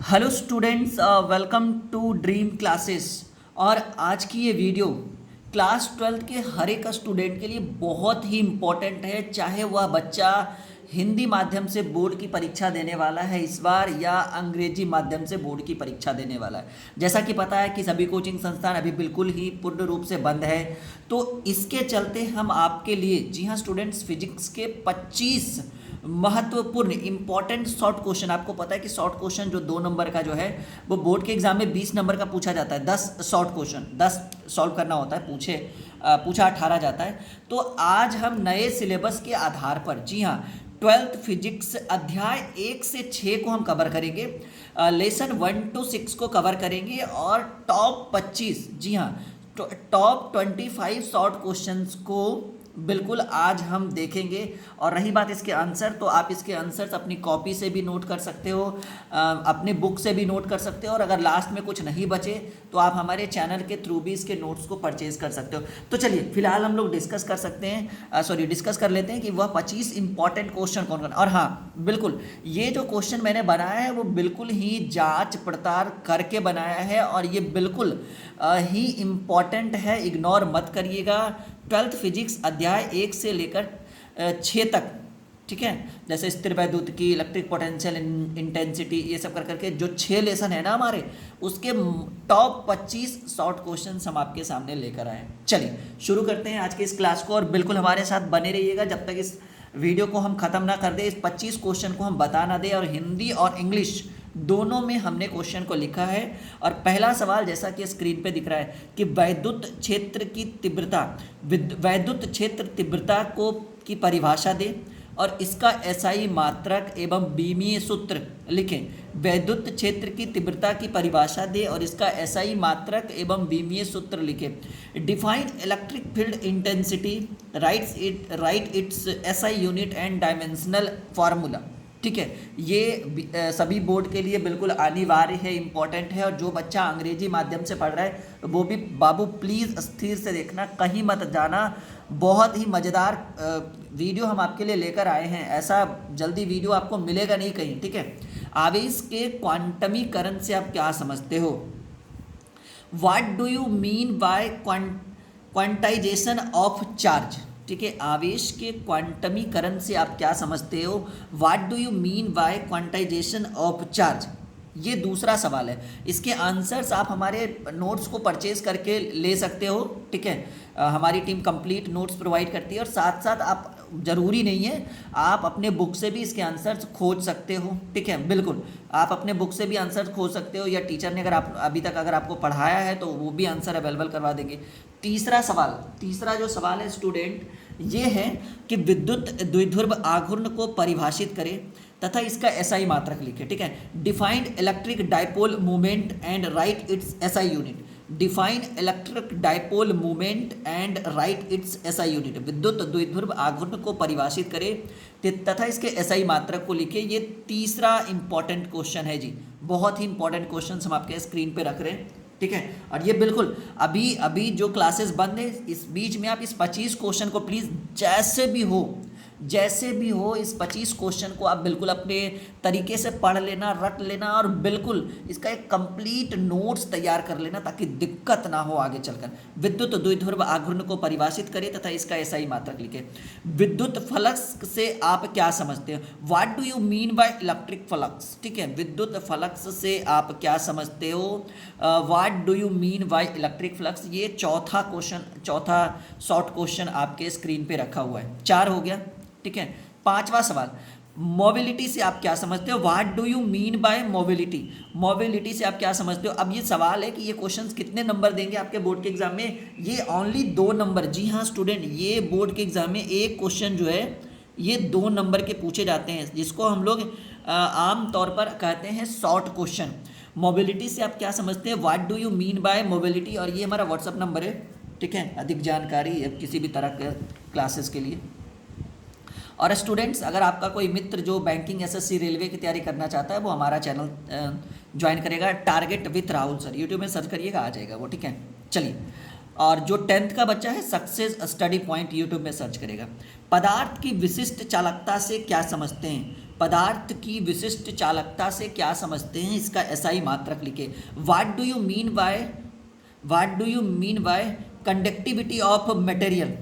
Hello students, welcome to Dream Classes. और आज की ये वीडियो क्लास 12th के हर एक स्टूडेंट के लिए बहुत ही इम्पोर्टेंट है, चाहे वह बच्चा हिंदी माध्यम से बोर्ड की परीक्षा देने वाला है इस बार या अंग्रेजी माध्यम से बोर्ड की परीक्षा देने वाला है। जैसा कि पता है कि सभी कोचिंग संस्थान अभी बिल्कुल ही पूर्ण रूप से बंद है, तो इसके चलते हम आपके लिए, जी हाँ स्टूडेंट्स, फिजिक्स के 25 महत्वपूर्ण इंपॉर्टेंट शॉर्ट क्वेश्चन। आपको पता है कि शॉर्ट क्वेश्चन जो 2 नंबर का जो है वो बोर्ड के एग्जाम में 20 नंबर का पूछा जाता है। 10 शॉर्ट क्वेश्चन 10 सॉल्व करना होता है, पूछा 18 जाता है। तो आज हम नए सिलेबस के आधार पर, जी हाँ, 12th फिजिक्स अध्याय 1 से 6 को हम कवर करेंगे, लेसन 1 to 6 को कवर करेंगे और टॉप 25, जी हाँ, टॉप 25 शॉर्ट क्वेश्चंस को बिल्कुल आज हम देखेंगे। और रही बात इसके आंसर, तो आप इसके आंसर्स अपनी कॉपी से भी नोट कर सकते हो, अपने बुक से भी नोट कर सकते हो, और अगर लास्ट में कुछ नहीं बचे तो आप हमारे चैनल के थ्रू भी इसके नोट्स को परचेज कर सकते हो। तो चलिए फिलहाल हम लोग डिस्कस कर सकते हैं, डिस्कस कर लेते हैं कि वह 25 इंपॉर्टेंट क्वेश्चन कौन कौन। और हाँ बिल्कुल, ये जो क्वेश्चन मैंने बनाया है वो बिल्कुल ही जांच पड़ताल करके बनाया है और ये बिल्कुल ही इम्पॉर्टेंट है, इग्नोर मत करिएगा। 12th फिजिक्स अध्याय 1 से लेकर 6 तक, ठीक है, जैसे स्थिर वैद्युत की, इलेक्ट्रिक पोटेंशियल, इंटेंसिटी, ये सब कर करके जो 6 लेसन है ना हमारे, उसके टॉप 25 शॉर्ट क्वेश्चन हम आपके सामने लेकर आए। चलिए शुरू करते हैं आज के इस क्लास को, और बिल्कुल हमारे साथ बने रहिएगा जब तक इस वीडियो को हम ख़त्म ना कर दें, इस 25 क्वेश्चन को हम बता ना दें। और हिंदी और इंग्लिश दोनों में हमने क्वेश्चन को लिखा है। और पहला सवाल जैसा कि स्क्रीन पे दिख रहा है कि वैद्युत क्षेत्र की तीव्रता, वैद्युत क्षेत्र तीव्रता को की परिभाषा दे और इसका एसआई मात्रक एवं बीमीय सूत्र लिखें। वैद्युत क्षेत्र की तीव्रता की परिभाषा दे और इसका एसआई मात्रक एवं बीमीय सूत्र लिखें। Define electric field intensity, right it's SI unit and dimensional formula. ठीक है, ये सभी बोर्ड के लिए बिल्कुल अनिवार्य है, इम्पॉर्टेंट है। और जो बच्चा अंग्रेजी माध्यम से पढ़ रहा है वो भी बाबू प्लीज़ स्थिर से देखना, कहीं मत जाना। बहुत ही मज़ेदार वीडियो हम आपके लिए लेकर आए हैं, ऐसा जल्दी वीडियो आपको मिलेगा नहीं कहीं। ठीक है, आवेश के क्वांटमीकरण से आप क्या समझते हो? What do you mean bye quantization of charge? ठीक है, आवेश के क्वांटमीकरण से आप क्या समझते हो? What do you mean bye quantization of charge? ये दूसरा सवाल है। इसके आंसर्स आप हमारे नोट्स को परचेज करके ले सकते हो। ठीक है, हमारी टीम कंप्लीट नोट्स प्रोवाइड करती है, और साथ साथ आप, ज़रूरी नहीं है, आप अपने बुक से भी इसके आंसर्स खोज सकते हो। ठीक है, बिल्कुल आप अपने बुक से भी आंसर खोज सकते हो, या टीचर ने अगर आप अभी तक अगर आपको पढ़ाया है तो वो भी आंसर अवेलेबल करवा देंगे। तीसरा जो सवाल है स्टूडेंट, ये है कि विद्युत द्विध्रुव आघूर्ण को परिभाषित करें तथा इसका एसआई मात्रक लिखे। ठीक है, defined electric dipole movement and right it's SI unit. Define electric dipole movement and right it's SI unit. विद्युत द्विध्रुव आघूर्ण को परिभाषित करें तथा इसके एसआई मात्रक को लिखे। ये तीसरा इंपॉर्टेंट क्वेश्चन है जी, बहुत ही इंपॉर्टेंट क्वेश्चन हम आपके स्क्रीन पे रख रहे हैं। ठीक है, और ये बिल्कुल अभी जो क्लासेस बंद है, इस बीच में आप इस 25 क्वेश्चन को प्लीज़ जैसे भी हो इस 25 क्वेश्चन को आप बिल्कुल अपने तरीके से पढ़ लेना, रट लेना, और बिल्कुल इसका एक कंप्लीट नोट्स तैयार कर लेना ताकि दिक्कत ना हो आगे चलकर। विद्युत द्विध्रुव आघूर्ण को परिभाषित करें तथा इसका एसआई मात्रक लिखें। विद्युत फ्लक्स से आप क्या समझते हो? What do you mean by electric flux? ठीक है, विद्युत फ्लक्स से आप क्या समझते हो? What do you mean by electric flux? ये चौथा शॉर्ट क्वेश्चन आपके स्क्रीन पे रखा हुआ है। 4 हो गया। ठीक है, 5वां सवाल, मोबिलिटी से आप क्या समझते हो? What do you mean bye mobility? Mobility से आप क्या समझते हो? अब ये सवाल है कि ये क्वेश्चंस कितने नंबर देंगे आपके बोर्ड के एग्जाम में? ये ओनली 2 नंबर। जी हाँ स्टूडेंट, ये बोर्ड के एग्जाम में एक क्वेश्चन जो है ये 2 नंबर के पूछे जाते हैं, जिसको हम लोग आम तौर पर कहते हैं शॉर्ट क्वेश्चन। मोबिलिटी से आप क्या समझते हैं? What do you mean bye mobility? और ये हमारा व्हाट्सअप नंबर है। ठीक है, अधिक जानकारी किसी भी तरह के क्लासेस के लिए। और स्टूडेंट्स, अगर आपका कोई मित्र जो बैंकिंग, एसएससी, रेलवे की तैयारी करना चाहता है वो हमारा चैनल ज्वाइन करेगा, target with Rahul sir, YouTube में सर्च करिएगा, आ जाएगा वो। ठीक है, चलिए। और जो 10th का बच्चा है, सक्सेस स्टडी पॉइंट यूट्यूब में सर्च करेगा। पदार्थ की विशिष्ट चालकता से क्या समझते हैं? पदार्थ की विशिष्ट चालकता से क्या समझते हैं, इसका एसआई मात्रक लिखे। What do you mean bye conductivity of material,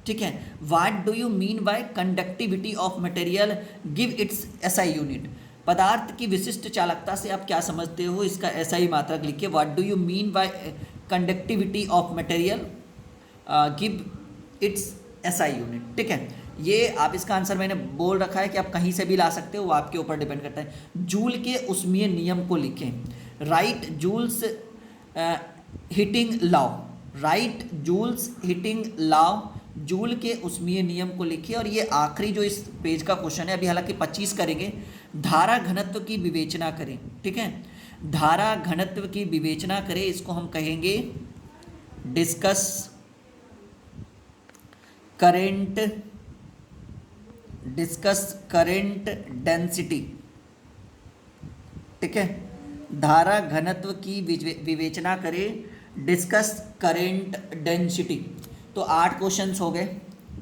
ठीक है, what do you mean bye conductivity of material, give its SI unit. पदार्थ की विशिष्ट चालकता से आप क्या समझते हो, इसका एसआई मात्रक लिखिए। What do you mean bye conductivity of material, give its SI unit, ठीक है। ये आप इसका आंसर मैंने बोल रखा है कि आप कहीं से भी ला सकते हो, वो आपके ऊपर डिपेंड करता है। जूल के उष्मीय नियम को लिखें। Write Joule's heating law, write Joule's heating law, Joule के उष्मीय नियम को लिखिए। और ये आखिरी जो इस पेज का क्वेश्चन है, अभी हालांकि 25 करेंगे। धारा घनत्व की विवेचना करें, ठीक है, धारा घनत्व की विवेचना करें, इसको हम कहेंगे discuss current, discuss current density, ठीक है, धारा घनत्व की विवेचना करें, डिस्कस करेंट डेंसिटी। तो 8 क्वेश्चंस हो गए।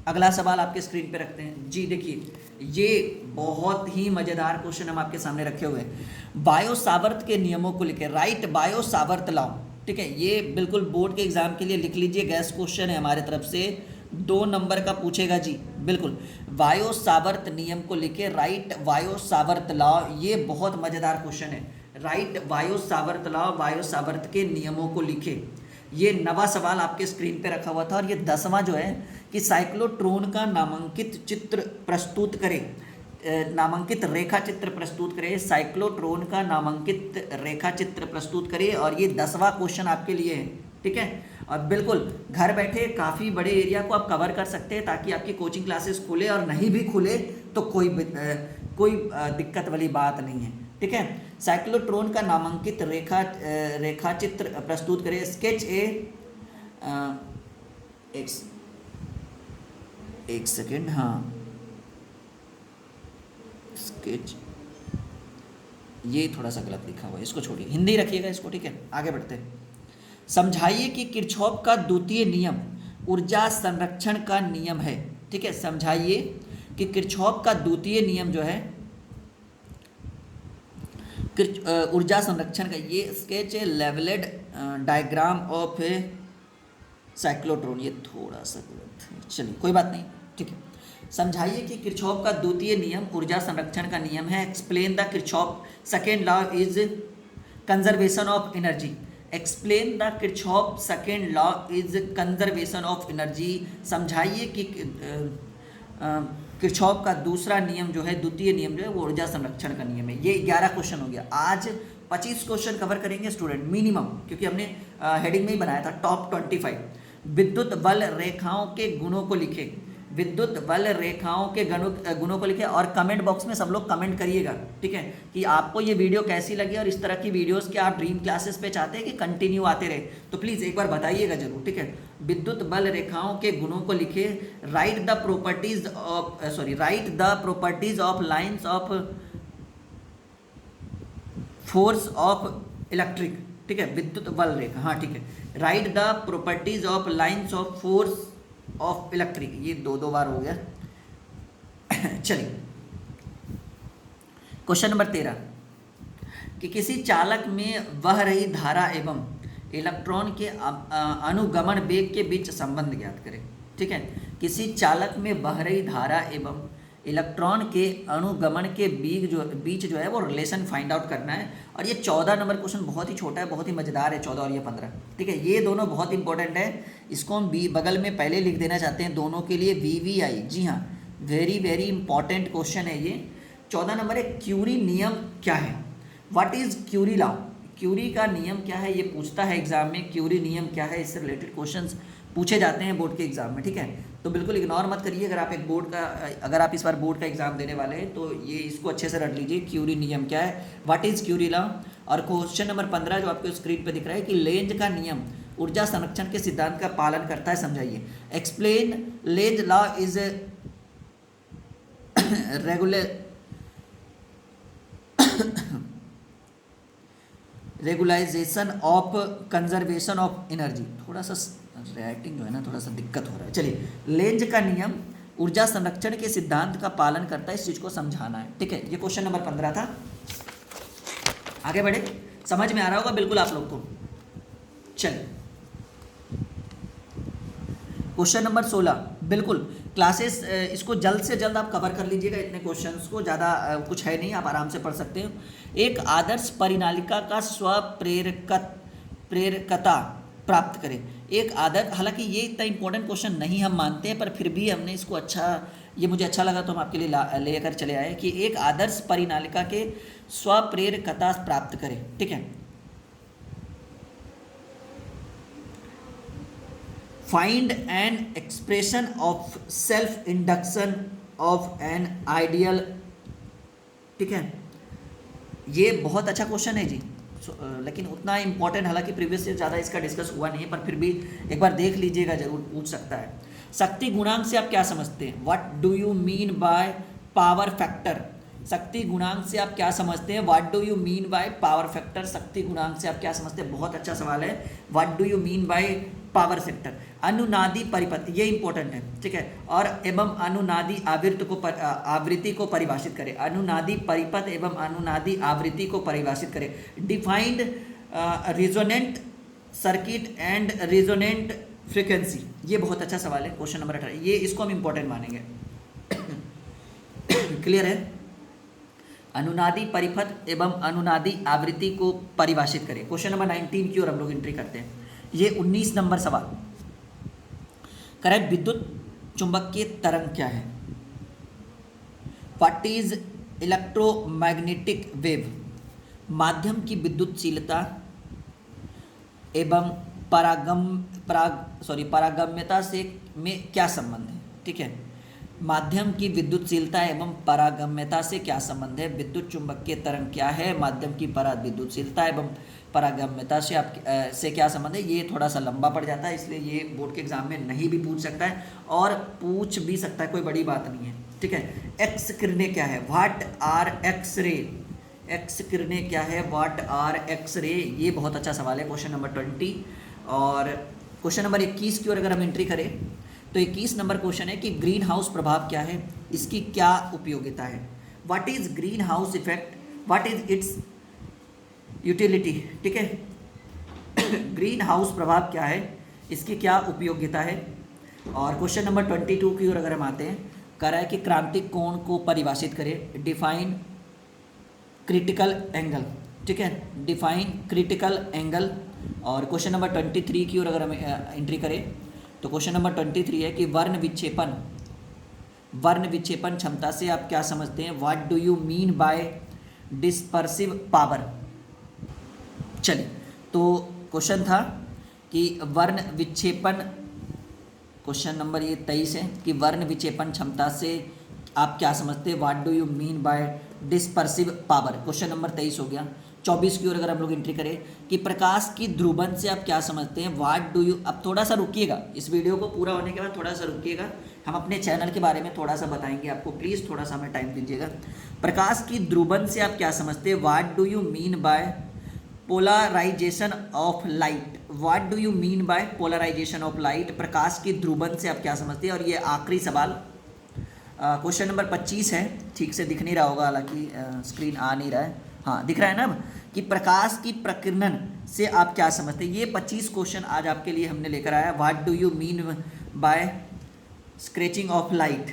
अगला सवाल आपके स्क्रीन पे रखते हैं जी। देखिए, ये बहुत ही मज़ेदार क्वेश्चन हम आपके सामने रखे हुए हैं। बायो सावर्त के नियमों को लिखे। राइट बायो सावर्त लॉ, ठीक है, ये बिल्कुल बोर्ड के एग्जाम के लिए लिख लीजिए। गैस क्वेश्चन है हमारे तरफ से, 2 नंबर का पूछेगा जी, बिल्कुल। वायो सावर्त नियम को लिखे, राइट वायो सावर्त लॉ, ये बहुत मज़ेदार क्वेश्चन है। राइट वायो सावर्त लॉ, वायो सावर्त के नियमों को लिखे। ये 9वां सवाल आपके स्क्रीन पे रखा हुआ था। और ये 10वां जो है कि साइक्लोट्रॉन का नामांकित चित्र प्रस्तुत करें, नामांकित रेखा चित्र प्रस्तुत करें, साइक्लोट्रॉन का नामांकित रेखा चित्र प्रस्तुत करें। और ये 10वां क्वेश्चन आपके लिए है, ठीक है। और बिल्कुल घर बैठे काफ़ी बड़े एरिया को आप कवर कर सकते हैं, ताकि आपकी कोचिंग क्लासेस खुले, और नहीं भी खुले तो कोई दिक्कत वाली बात नहीं है, ठीक है। साइक्लोट्रॉन का नामांकित रेखा चित्र प्रस्तुत करें। स्केच एक सेकेंड, हाँ, स्केच, ये थोड़ा सा गलत लिखा हुआ है, इसको छोड़िए, हिंदी रखिएगा इसको, ठीक है। आगे बढ़ते हैं। समझाइए कि किरचॉफ का द्वितीय नियम ऊर्जा संरक्षण का नियम है, ठीक है। समझाइए कि किरचॉफ का द्वितीय नियम जो है ऊर्जा संरक्षण का, ये स्केच है लेवलेड डायग्राम ऑफ ए साइक्लोट्रॉन, ये थोड़ा सा गलत है, चलिए कोई बात नहीं, ठीक है। समझाइए कि किरचॉफ का द्वितीय नियम ऊर्जा संरक्षण का नियम है। Explain the Kirchhoff second law is conservation of energy. Explain the Kirchhoff second law is conservation of energy. समझाइए कि किरचॉफ का दूसरा नियम जो है, द्वितीय नियम जो है, वो ऊर्जा संरक्षण का नियम है। ये 11 क्वेश्चन हो गया। आज 25 क्वेश्चन कवर करेंगे स्टूडेंट मिनिमम, क्योंकि हमने हेडिंग में ही बनाया था टॉप 25। विद्युत बल रेखाओं के गुणों को लिखे, विद्युत बल रेखाओं के गुणों को लिखे। और कमेंट बॉक्स में सब लोग कमेंट करिएगा, ठीक है, कि आपको ये वीडियो कैसी लगी, और इस तरह की वीडियोस क्या आप ड्रीम क्लासेस पे चाहते हैं कि कंटिन्यू आते रहे, तो प्लीज़ एक बार बताइएगा जरूर, ठीक है। विद्युत बल रेखाओं के गुणों को लिखे। Right the properties of lines of force of electric, ठीक है, विद्युत बल रेखा, हाँ ठीक है। Right the properties of lines of force of electric, ये 2 बार हो गया। चलिए, क्वेश्चन नंबर 13 कि किसी चालक में बह रही धारा एवं इलेक्ट्रॉन के अनुगमन वेग के बीच संबंध ज्ञात करें, ठीक है। किसी चालक में बह रही धारा एवं इलेक्ट्रॉन के अनुगमन के बीच जो है वो रिलेशन फाइंड आउट करना है। और ये 14 नंबर क्वेश्चन बहुत ही छोटा है, बहुत ही मज़ेदार है, 14 और ये 15, ठीक है। ये दोनों बहुत इंपॉर्टेंट है, इसको हम बगल में पहले लिख देना चाहते हैं दोनों के लिए VVI, जी हाँ, वेरी वेरी इंपॉर्टेंट क्वेश्चन है ये। 14 नंबर है, क्यूरी नियम क्या है। What is Curie law, Curie का नियम क्या है, ये पूछता है एग्जाम में। क्यूरी नियम क्या है, इससे रिलेटेड क्वेश्चंस पूछे जाते हैं बोर्ड के एग्जाम में, ठीक है। तो बिल्कुल इग्नोर मत करिए। अगर आप इस बार बोर्ड का एग्जाम देने वाले हैं तो ये इसको अच्छे से रट लीजिए, क्यूरी नियम क्या है, व्हाट इज़ क्यूरी लॉ। और क्वेश्चन नंबर 15 जो आपको स्क्रीन पे दिख रहा है कि लेंज का नियम ऊर्जा संरक्षण के सिद्धांत का पालन करता है, समझाइए। Explain Lenz law is regularisation of conservation of energy. थोड़ा सा राइटिंग जो है ना, थोड़ा सा दिक्कत हो रहा है। चलिए, लेंज का नियम ऊर्जा संरक्षण के सिद्धांत का पालन करता है, इस चीज को समझाना है। ठीक है, ये क्वेश्चन नंबर 15 था। आगे बढ़े, समझ में आ रहा होगा बिल्कुल आप लोग को। चलिए क्वेश्चन नंबर 16, बिल्कुल क्लासेस इसको जल्द से जल्द आप कवर कर लीजिएगा, इतने क्वेश्चंस को, ज़्यादा कुछ है नहीं, आप आराम से पढ़ सकते हो। एक आदर्श परिनालिका का प्रेरकता प्राप्त करें। एक आदर्श, हालांकि ये इतना इंपॉर्टेंट क्वेश्चन नहीं हम मानते हैं, पर फिर भी हमने इसको ये मुझे अच्छा लगा तो हम आपके लिए लेकर चले आए कि एक आदर्श परिनालिका के स्वप्रेरकता प्राप्त करें। ठीक है, find an expression of self induction of an ideal. ठीक है, ये बहुत अच्छा क्वेश्चन है जी, लेकिन उतना इंपॉर्टेंट, हालांकि प्रीवियस से ज़्यादा इसका डिस्कस हुआ नहीं है, पर फिर भी एक बार देख लीजिएगा, जरूर पूछ सकता है। शक्ति गुणांक से आप क्या समझते हैं? What do you mean by power factor? शक्ति गुणांक से आप क्या समझते हैं? What do you mean by power factor? शक्ति गुणांक से आप क्या समझते हैं? बहुत अच्छा सवाल है, what do you mean by power factor. अनुनादी परिपथ, ये इंपॉर्टेंट है। ठीक है, और एवं अनुनादी आवृत्ति को परिभाषित करें। अनुनादी परिपथ एवं अनुनादी आवृत्ति को परिभाषित करें। Defined resonant circuit and resonant frequency, ये बहुत अच्छा सवाल है, क्वेश्चन नंबर 18, ये इसको हम इंपॉर्टेंट मानेंगे। क्लियर है? अनुनादी परिपथ एवं अनुनादी आवृत्ति को परिभाषित करें। क्वेश्चन नंबर 19 की ओर हम लोग एंट्री करते हैं। ये 19 नंबर सवाल, करेक्ट। विद्युत चुंबकीय तरंग क्या है? What is electromagnetic wave? माध्यम की विद्युतशीलता एवं पारगम्यता से में क्या संबंध है? ठीक है, माध्यम की विद्युतशीलता एवं पारगम्यता से क्या संबंध है? विद्युत चुंबकीय तरंग क्या है? माध्यम की विद्युतशीलता एवं पारगम्यता से क्या संबंध है? ये थोड़ा सा लंबा पड़ जाता है, इसलिए ये बोर्ड के एग्जाम में नहीं भी पूछ सकता है और पूछ भी सकता है, कोई बड़ी बात नहीं है। ठीक है, एक्स किरणें क्या है? What are X ray? X किरणें क्या है? व्हाट आर एक्स रे? ये बहुत अच्छा सवाल है, क्वेश्चन नंबर 20। और क्वेश्चन नंबर 21 की ओर अगर हम एंट्री करें तो 21 नंबर क्वेश्चन है कि ग्रीन हाउस प्रभाव क्या है, इसकी क्या उपयोगिता है? What is green house effect? What is it's utility? ठीक है, ग्रीन हाउस प्रभाव क्या है, इसकी क्या उपयोगिता है? और क्वेश्चन नंबर 22 की ओर अगर हम आते हैं, कह रहा है कि क्रांतिक कोण को परिभाषित करें। Define critical angle. ठीक है, डिफाइन क्रिटिकल एंगल। और क्वेश्चन नंबर 23 की ओर अगर हम एंट्री करें तो क्वेश्चन नंबर 23 है कि वर्ण विक्षेपण क्षमता से आप क्या समझते हैं? What do you mean bye dispersive power? चलिए, तो क्वेश्चन था कि वर्ण विक्षेपण, क्वेश्चन नंबर ये 23 है कि वर्ण विक्षेपण क्षमता से आप क्या समझते हैं? What do you mean bye dispersive power? Question number 23 हो गया। 24 की ओर अगर हम लोग एंट्री करें कि प्रकाश की ध्रुवन से आप क्या समझते हैं? व्हाट डू यू, अब थोड़ा सा रुकिएगा, इस वीडियो को पूरा होने के बाद थोड़ा सा रुकिएगा, हम अपने चैनल के बारे में थोड़ा सा बताएंगे आपको, प्लीज़ थोड़ा सा हमें टाइम दीजिएगा। प्रकाश की ध्रुवन से आप क्या समझते हैं? What do you mean by polarisation of light? What do you mean by polarisation of light? प्रकाश की ध्रुवन से आप क्या समझते हैं? और ये आखिरी सवाल क्वेश्चन नंबर 25 है, ठीक से दिख नहीं रहा होगा, हालांकि स्क्रीन आ नहीं रहा है, हाँ दिख रहा है ना अब, कि प्रकाश की प्रकीर्णन से आप क्या समझते हैं? ये 25 क्वेश्चन आज आपके लिए हमने लेकर आया। What do you mean by scratching of light,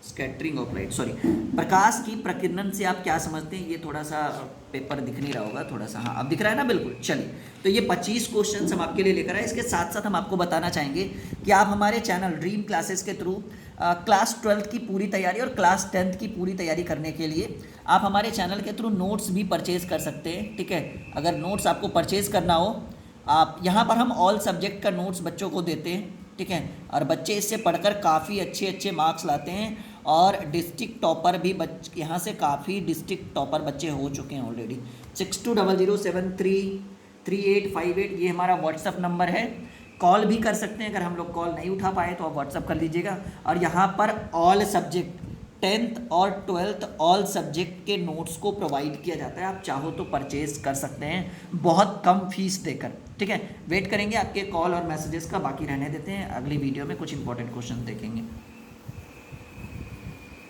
scattering of light, sorry, प्रकाश की प्रकीर्णन से आप क्या समझते हैं? ये थोड़ा सा पेपर दिख नहीं रहा होगा, थोड़ा सा, हाँ अब दिख रहा है ना, बिल्कुल। चलिए, तो ये 25 क्वेश्चन हम आपके लिए लेकर आए। इसके साथ साथ हम आपको बताना चाहेंगे कि आप हमारे चैनल ड्रीम क्लासेस के थ्रू क्लास 12th की पूरी तैयारी और क्लास 10th की पूरी तैयारी करने के लिए आप हमारे चैनल के थ्रू नोट्स भी परचेज़ कर सकते हैं। ठीक है, अगर नोट्स आपको परचेज़ करना हो, आप यहाँ पर हम ऑल सब्जेक्ट का नोट्स बच्चों को देते हैं। ठीक है, और बच्चे इससे पढ़कर काफ़ी अच्छे अच्छे मार्क्स लाते हैं और डिस्ट्रिक्ट टॉपर भी यहाँ से काफ़ी डिस्ट्रिक्ट टॉपर बच्चे हो चुके हैं ऑलरेडी। 6200733858 ये हमारा व्हाट्सअप नंबर है। कॉल भी कर सकते हैं, अगर हम लोग कॉल नहीं उठा पाए तो आप व्हाट्सअप कर लीजिएगा। और यहाँ पर ऑल सब्जेक्ट टेंथ और ट्वेल्थ ऑल सब्जेक्ट के नोट्स को प्रोवाइड किया जाता है। आप चाहो तो परचेज कर सकते हैं बहुत कम फीस देकर। ठीक है, वेट करेंगे आपके कॉल और मैसेजेस का, बाकी रहने देते हैं, अगली वीडियो में कुछ इंपॉर्टेंट क्वेश्चन देखेंगे।